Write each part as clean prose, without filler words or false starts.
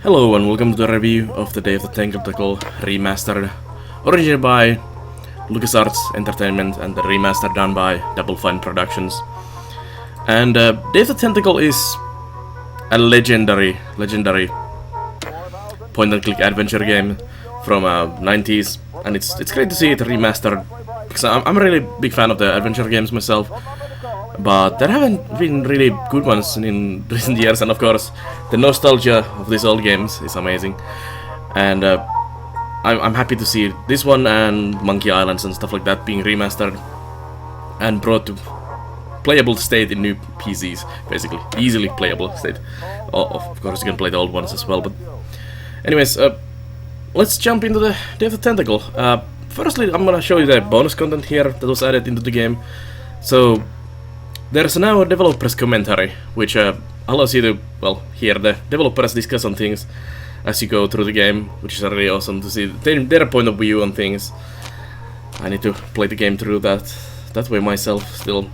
Hello and welcome to the review of the Day of the Tentacle Remastered, originated by LucasArts Entertainment and the remaster done by Double Fine Productions. And Day of the Tentacle is a legendary point-and-click adventure game from 90s, and it's great to see it remastered because I'm a really big fan of the adventure games myself. But there haven't been really good ones in recent years, and of course, the nostalgia of these old games is amazing. And I'm happy to see this one and Monkey Islands and stuff like that being remastered and brought to playable state in new PCs, basically easily playable state. Of course, you can play the old ones as well. But anyways, let's jump into the Day of the Tentacle. Firstly, I'm gonna show you the bonus content here that was added into the game. So there's now a developer's commentary, which allows you to, well, hear the developers discuss on things as you go through the game, which is really awesome to see their point of view on things. I need to play the game through that way myself still.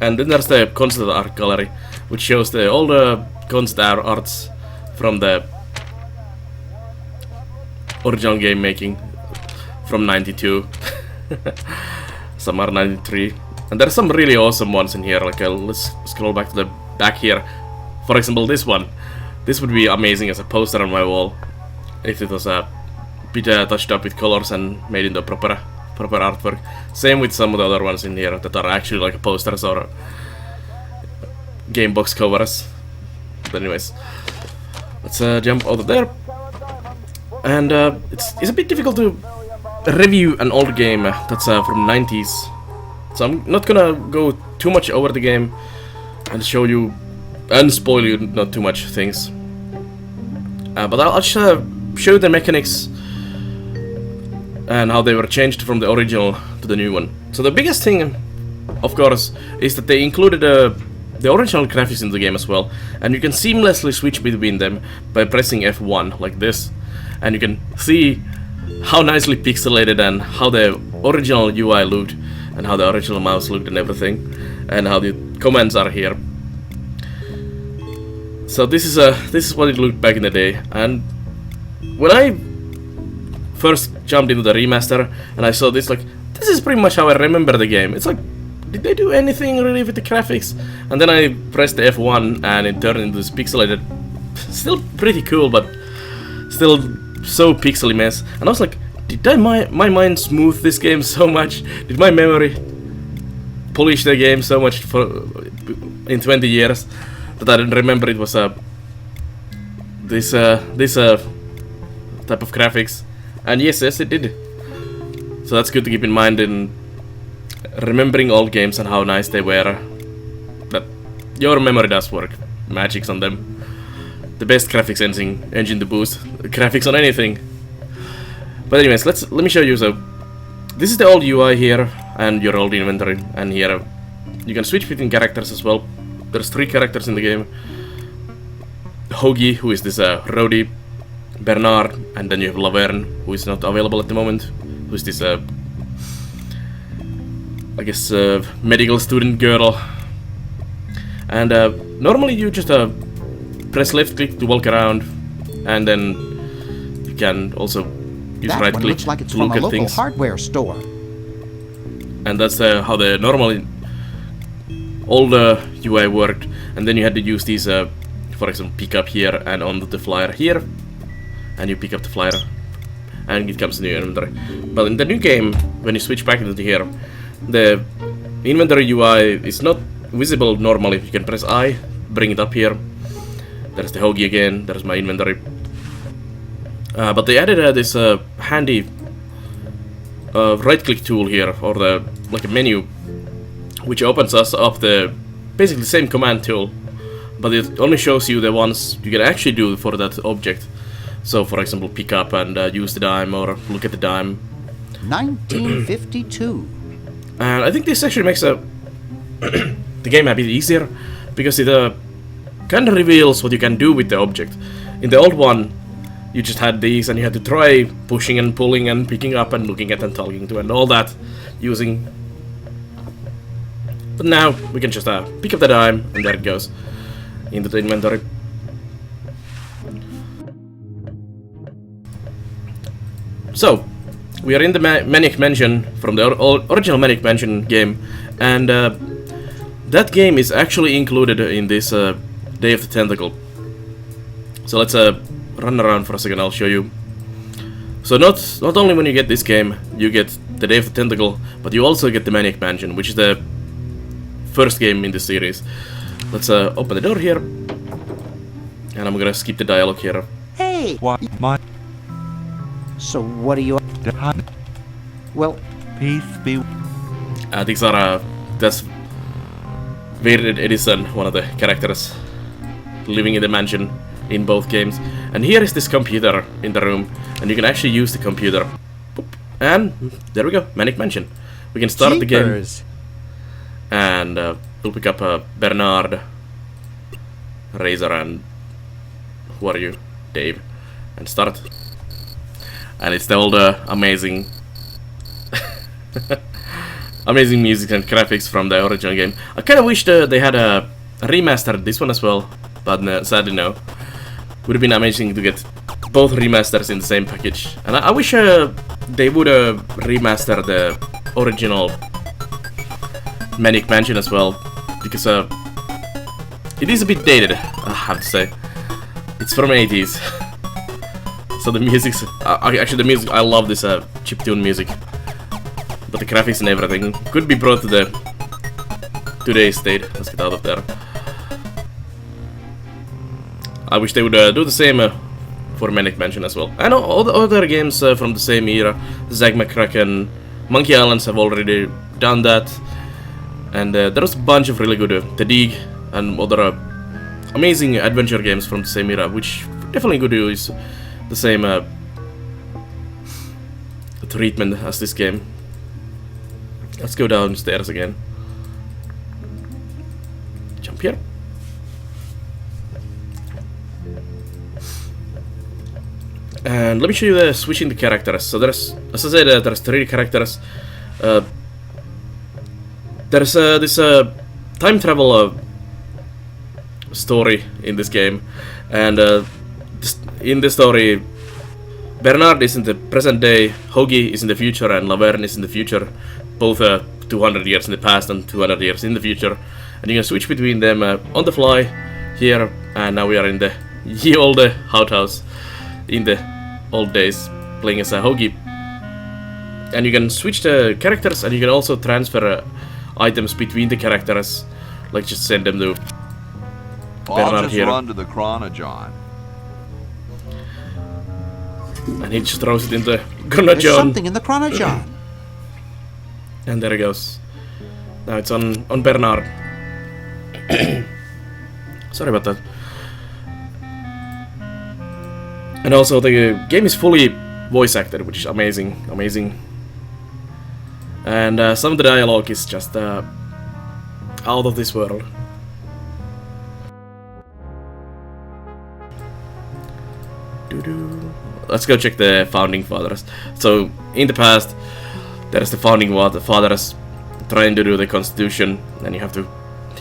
And then there's the concept art gallery, which shows all the concept arts from the original game making from 92. Some are 93. And there's some really awesome ones in here, like let's scroll back to the back here. For example, this one. This would be amazing as a poster on my wall if it was a bit touched up with colors and made into proper artwork. Same with some of the other ones in here that are actually like posters or game box covers. But anyways, let's jump out of there. And it's a bit difficult to review an old game that's from 90s. So I'm not gonna go too much over the game and show you and spoil you not too much things. But I'll just show you the mechanics and how they were changed from the original to the new one. So the biggest thing, of course, is that they included the original graphics in the game as well, and you can seamlessly switch between them by pressing F1 like this, and you can see how nicely pixelated and how the original UI looked, and how the original mouse looked and everything, and how the commands are here. So this is what it looked back in the day. And when I first jumped into the remaster and I saw this, like, this is pretty much how I remember the game. It's like, did they do anything really with the graphics? And then I pressed the F1 and it turned into this pixelated, still pretty cool, but still so pixely mess. And I was like, did my mind smooth this game so much? Did my memory polish the game so much in 20 years that I didn't remember it was this type of graphics? And yes, it did. So that's good to keep in mind in remembering old games and how nice they were. That your memory does work magics on them. The best graphics engine to boost graphics on anything. But anyways, let me show you. So this is the old UI here and your old inventory, and here you can switch between characters as well. There's 3 characters in the game. Hoagie, who is this roadie, Bernard, and then you have Laverne, who is not available at the moment, who is this I guess medical student girl. And normally you just press left click to walk around, and then you can also use right click looks like it's to look from a at local things. hardware store. And that's how the normally old UI worked. And then you had to use these, for example, pick up here and onto the flyer here, and you pick up the flyer, and it comes to your inventory. But in the new game, when you switch back into here, the inventory UI is not visible normally. You can press I, bring it up here. There's the Hoagie again. There's my inventory. But they added this handy right-click tool here, or like a menu, which opens us up the basically the same command tool, but it only shows you the ones you can actually do for that object. So, for example, pick up and use the dime, or look at the dime. 1952. And I think this actually makes the game a bit easier, because it kind of reveals what you can do with the object. In the old one, you just had these, and you had to try pushing and pulling and picking up and looking at and talking to and all that using. But now we can just pick up the dime, and there it goes into the inventory. So, we are in the Maniac Mansion from the original Maniac Mansion game, and that game is actually included in this Day of the Tentacle. So let's run around for a second, I'll show you. So not only when you get this game, you get the Day of the Tentacle, but you also get the Maniac Mansion, which is the first game in the series. Let's open the door here, and I'm gonna skip the dialogue here. Hey! What my So what are you... Well, peace be These are that's Weirded Edison, one of the characters living in the mansion in both games. And here is this computer in the room, and you can actually use the computer. Boop. And there we go, Manic Mansion. We can start Jeepers. the game, and we'll pick up Bernard, Razor, and who are you, Dave, and start. And it's the old amazing amazing music and graphics from the original game. I kind of wish they had remastered this one as well, but no, sadly no. Would have been amazing to get both remasters in the same package. And I wish they would remaster the original Manic Mansion as well, because it is a bit dated, I have to say. It's from 80s. So the music's... actually the music, I love this chiptune music. But the graphics and everything could be brought to the today's state. Let's get out of there. I wish they would do the same for Manic Mansion as well. And all the other games from the same era, Zack McCracken, Monkey Islands have already done that. And there's a bunch of really good The Dig and other amazing adventure games from the same era, which definitely could use the same treatment as this game. Let's go downstairs again. Jump here. And let me show you the switching the characters. So there's, as I said, there's 3 characters. There's this time travel story in this game, and in the story, Bernard is in the present day, Hoagie is in the future, and Laverne is in the future. Both 200 years in the past and 200 years in the future, and you can switch between them on the fly here. And now we are in the ye olde outhouse in the old days, playing as a Hoagie. And you can switch the characters, and you can also transfer items between the characters, like just send them to Bernard I'll just here. run to the Chronojon. And he just throws it in the there's Chronojon. something in the Chronojon. And there it goes. Now it's on Bernard. Sorry about that. And also the game is fully voice acted, which is amazing. And some of the dialogue is just out of this world. Let's go check the founding fathers. So in the past, there's the founding fathers trying to do the constitution, and you have to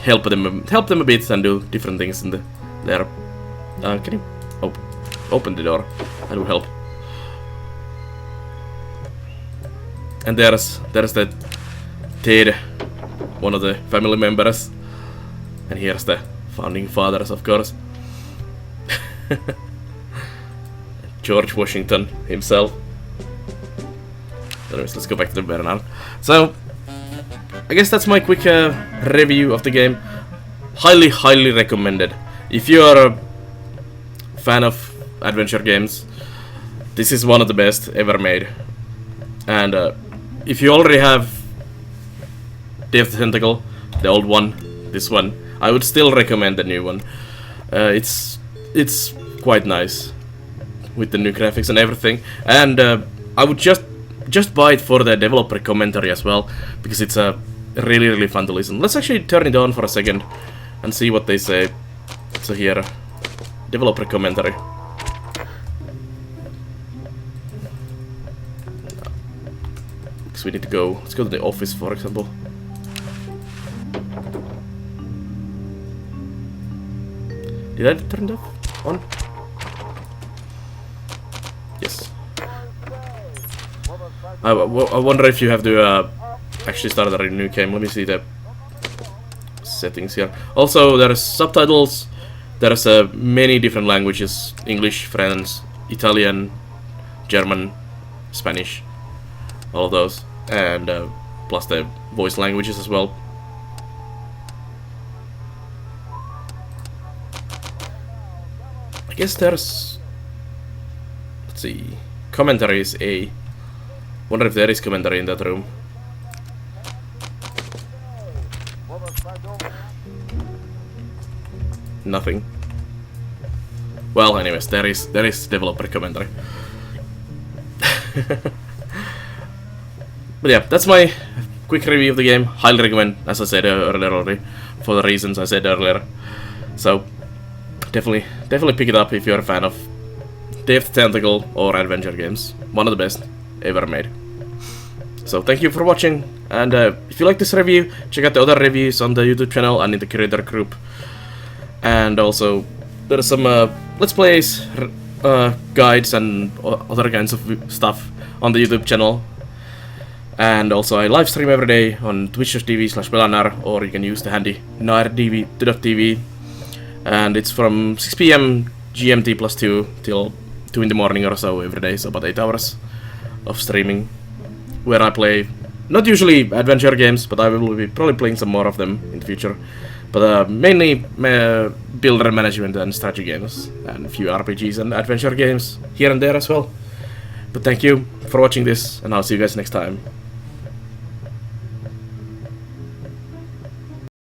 help them a bit and do different things in there. Can you open the door? That will help. And there's the Ted, one of the family members, and here's the founding fathers, of course. George Washington himself. Anyways, let's go back to the Bernard. So, I guess that's my quick review of the game. Highly recommended. If you are a fan of adventure games, this is one of the best ever made. And if you already have Day of the Tentacle, the old one, this one, I would still recommend the new one. It's quite nice with the new graphics and everything, and I would just buy it for the developer commentary as well, because it's really fun to listen. Let's actually turn it on for a second and see what they say. So here, developer commentary. Because we need to go. Let's go to the office, for example. Did I turn it off? On? Yes. I wonder if you have to actually start a new game. Let me see the settings here. Also, there's subtitles. There's many different languages: English, French, Italian, German, Spanish, all of those, and plus the voice languages as well. I guess there's, let's see, commentary is A. Wonder if there is commentary in that room. Nothing. Well, anyways, there is developer commentary. But yeah, that's my quick review of the game. Highly recommend, as I said earlier already, for the reasons I said earlier. So definitely pick it up if you're a fan of Day of the Tentacle or adventure games. One of the best ever made. So thank you for watching, and if you like this review, check out the other reviews on the YouTube channel and in the creator group. And also, there are some Let's Plays, guides, and other kinds of stuff on the YouTube channel. And also, I live stream every day on twitch.tv/pelanar, or you can use the handy nair.tv. And it's from 6 PM GMT +2 till 2 in the morning or so every day, so about 8 hours of streaming, where I play, not usually adventure games, but I will be probably playing some more of them in the future. But mainly builder management and strategy games, and a few RPGs and adventure games here and there as well. But thank you for watching this, and I'll see you guys next time.